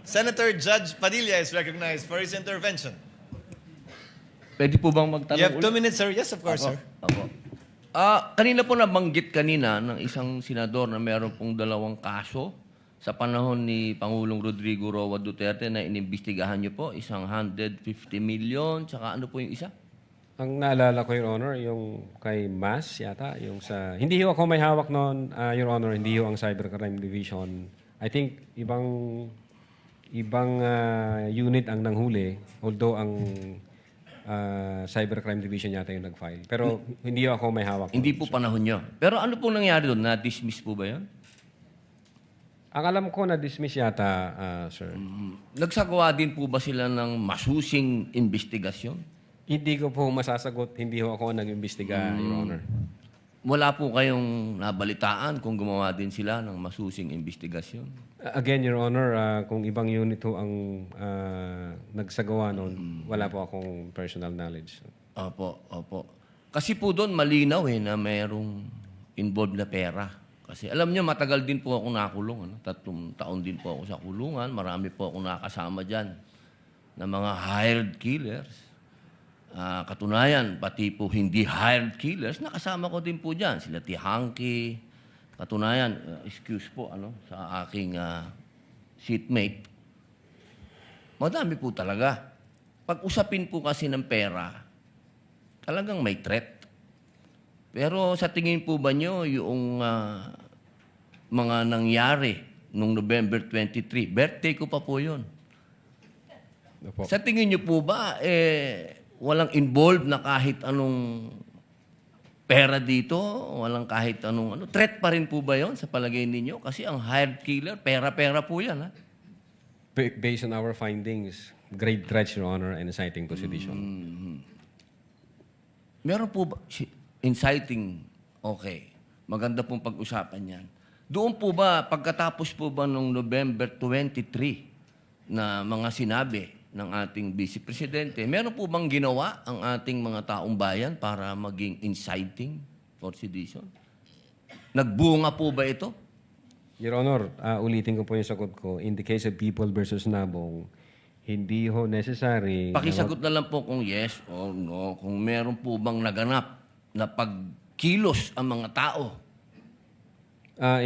Senator Judge Padilla is recognized for his intervention. Pwede po bang magtanong You have 2 ulit? minutes, sir. Yes, of course, sir. Apo. Kanina po nabanggit kanina ng isang senador na meron pong 2 kaso sa panahon ni Pangulong Rodrigo Roa Duterte na inimbestigahan niyo po, isang 150 million, tsaka ano po yung isa? Ang naalala ko, Your Honor, yung kay Mas yata, yung sa... Hindi ho ako may hawak noon, Your Honor, hindi ho ang Cybercrime Division. I think ibang unit ang nanghuli, although ang Cybercrime Division yata yung nag-file. Pero hindi ho ako may hawak. Hindi po panahon niyo. Pero ano po nangyari doon? Na-dismiss po ba yun? Ang alam ko na-dismiss yata, sir. Nagsagawa din po ba sila ng masusing investigasyon? Hindi ko po masasagot, hindi ho ako nag-imbestiga, Your Honor. Wala po kayong nabalitaan kung gumawa din sila ng masusing investigasyon? Again, Your Honor, kung ibang unit ho ang nagsagawa noon, wala po akong personal knowledge. Opo. Kasi po doon malinaw na mayroong involved na pera. Kasi alam niyo, matagal din po ako nakulong. 3 taon din po ako sa kulungan. Marami po ako nakasama dyan na mga hired killers. Katunayan, pati po hindi hired killers, nakasama ko din po dyan. Sila Tihanki. Katunayan, excuse po sa aking seatmate. Madami po talaga. Pag usapin po kasi ng pera, talagang may threat. Pero sa tingin po ba nyo, yung mga nangyari nung November 23, birthday ko pa po yun. Opo. Sa tingin nyo po ba, walang involved na kahit anong pera dito, walang kahit anong threat pa rin po ba yon sa palagay ninyo? Kasi ang hired killer, pera-pera po yan. Based on our findings, grave threats, Your Honor, and inciting to sedition. Meron po ba, inciting, okay. Maganda pong pag-usapan yan. Doon po ba, pagkatapos po ba nung November 23 na mga sinabi ng ating Vice Presidente, meron po bang ginawa ang ating mga taong bayan para maging inciting for sedition? Nagbunga po ba ito? Your Honor, ulitin ko po yung sagot ko. In the case of People versus Nabong, hindi ho necessary... Pakisagot na lang po kung yes or no, kung meron po bang naganap na pagkilos ang mga tao.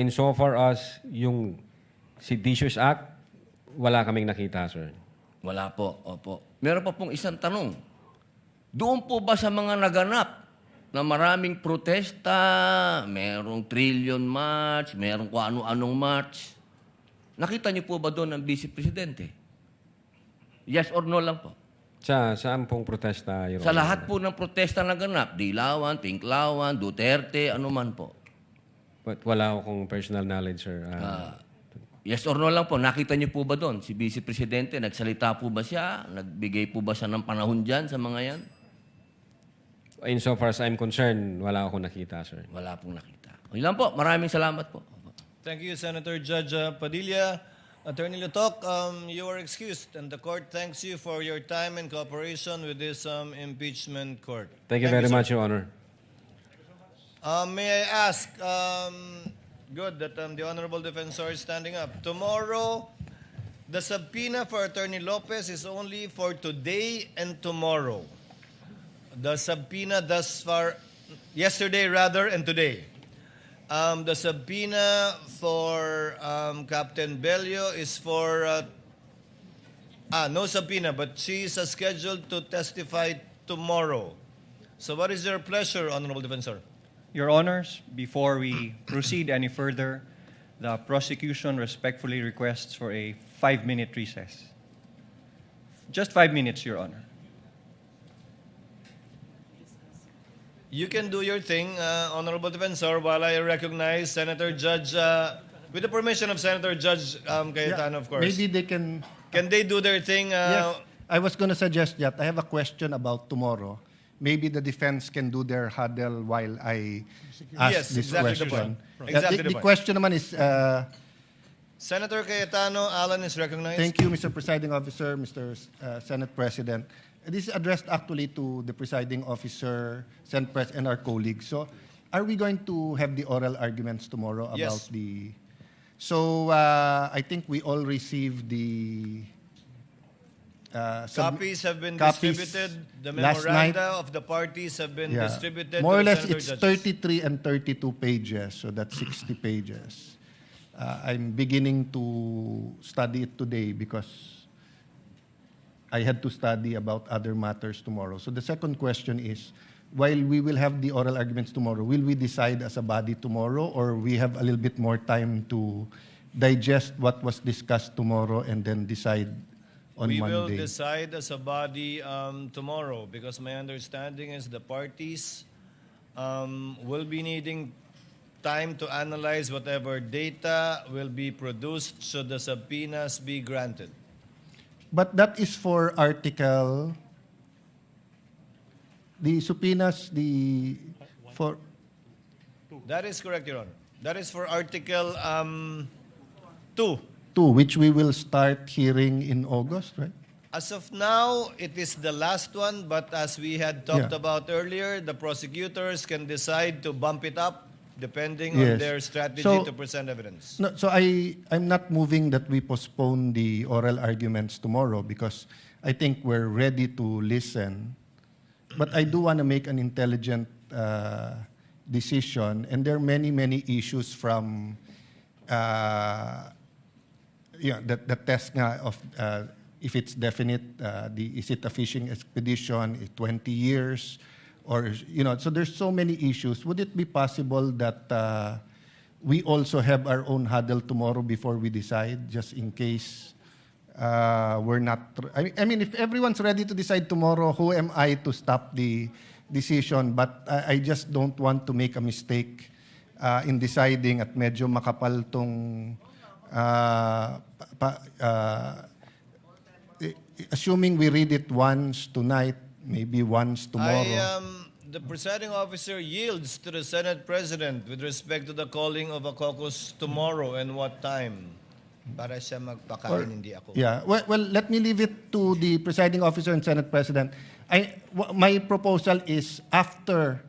Insofar as yung Seditious Act, wala kaming nakita, sir. Wala po, opo. Meron pa pong isang tanong. Doon po ba sa mga naganap na maraming protesta, merong Trillion March, merong kung ano-anong march, nakita niyo po ba doon ang Vice Presidente? Yes or no lang po? Saan pong protesta, Your Sa Honor? lahat po ng protesta na ganap, Dilawan, Tinklawan, Duterte, ano man po. But wala akong personal knowledge, sir. Yes or no lang po, nakita niyo po ba doon? Si Vice Presidente, nagsalita po ba siya? Nagbigay po ba siya ng panahon dyan sa mga yan? Insofar as I'm concerned, wala akong nakita, sir. Wala pong nakita. O lang po, maraming salamat po. Thank you, Senator Judge Padilla. Attorney Lutok, you are excused, and the court thanks you for your time and cooperation with this impeachment court. Thank you very sir. much, Your Honor. May I ask, good that the Honorable Defensor is standing up. Tomorrow, the subpoena for Attorney Lopez is only for today and tomorrow. The subpoena thus far, yesterday rather, and today. The subpoena for Captain Bello is for, no subpoena, but she is scheduled to testify tomorrow. So what is your pleasure, Honorable Defensor? Your Honors, before we proceed any further, the prosecution respectfully requests for a 5-minute recess. Just 5 minutes, Your Honor. You can do your thing, Honorable Defensor, while I recognize Senator Judge, with the permission of Senator Judge Cayetano, of course. Maybe they can. Can they do their thing? Yes, I was going to suggest that. I have a question about tomorrow. Maybe the defense can do their huddle while I ask Yes, this exactly the question. point. Exactly the The point. question naman is, Senator Cayetano, Alan is recognized. thank you, Mr. Presiding Officer, Mr. Senate President. This is addressed actually to the presiding officer, Senate Pres, and our colleagues. So, are we going to have the oral arguments tomorrow about Yes. the So I think we all received the Copies have been copies distributed. The last night. memoranda of the parties have been Yeah. distributed More or to the less, senator it's judges. 33 and 32 pages, so that's 60 pages. I'm beginning to study it today because I had to study about other matters tomorrow. So the second question is, while we will have the oral arguments tomorrow, will we decide as a body tomorrow, or we have a little bit more time to digest what was discussed tomorrow and then decide on We will Monday? decide as a body tomorrow, because my understanding is the parties will be needing time to analyze whatever data will be produced should the subpoenas be granted. But that is for article, the subpoenas, for, That is correct, Your Honor. That is for Article 2. 2, which we will start hearing in August, right? As of now, it is the last one, but as we had talked Yeah. about earlier, the prosecutors can decide to bump it up depending on Yes. their strategy So- to present evidence. No, so I'm not moving that we postpone the oral arguments tomorrow because I think we're ready to listen. But I do want to make an intelligent decision, and there are many, many issues from the test nga of if it's definite, is it a fishing expedition, 20 years, or, so there's so many issues. Would it be possible that we also have our own huddle tomorrow before we decide, just in case we're not, I mean, if everyone's ready to decide tomorrow, who am I to stop the decision? But I just don't want to make a mistake in deciding at medyo makapal tong assuming we read it once tonight, maybe once tomorrow. The presiding officer yields to the Senate President with respect to the calling of a caucus tomorrow and what time. Para siya magpakain, hindi ako. Yeah. Well, let me leave it to the presiding officer and Senate President. My proposal is after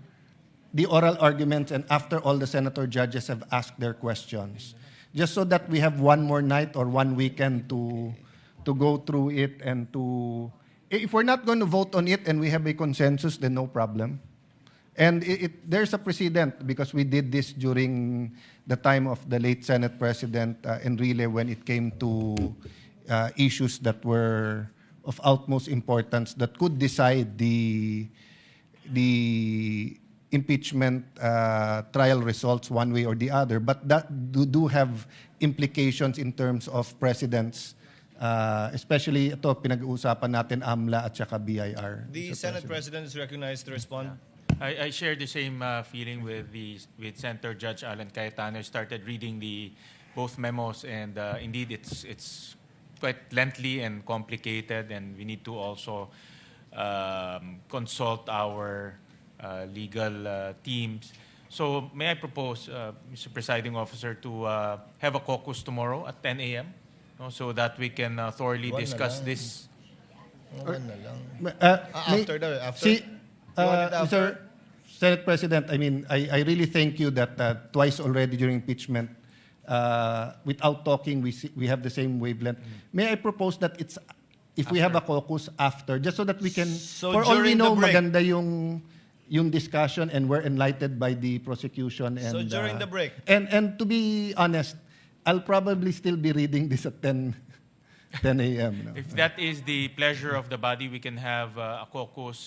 the oral arguments and after all the senator judges have asked their questions, just so that we have one more night or one weekend to go through it and to... If we're not going to vote on it and we have a consensus, then no problem. And there's a precedent because we did this during the time of the late Senate President Enrile when it came to issues that were of utmost importance that could decide the impeachment trial results one way or the other. But that do have implications in terms of precedents, especially ito pinag-uusapan natin AMLA at saka BIR. The Senate President is recognized to respond. I share the same feeling with Senator Judge Alan Cayetano. I started reading both memos, and indeed it's quite lengthy and complicated, and we need to also consult our legal teams. So may I propose, Mr. Presiding Officer, to have a caucus tomorrow at 10 a.m. So that we can thoroughly One na discuss lang. this. One na lang. May- After? See, You want it after? Mr. Senate President, I mean, I really thank you that twice already during impeachment, without talking, we have the same wavelength. May I propose that if we have a caucus after, just so that we can, So for all we during the know, break. maganda yung discussion and we're enlightened by the prosecution. And, So during the break. And to be honest, I'll probably still be reading this at 10 a.m. no? If that is the pleasure of the body, we can have a caucus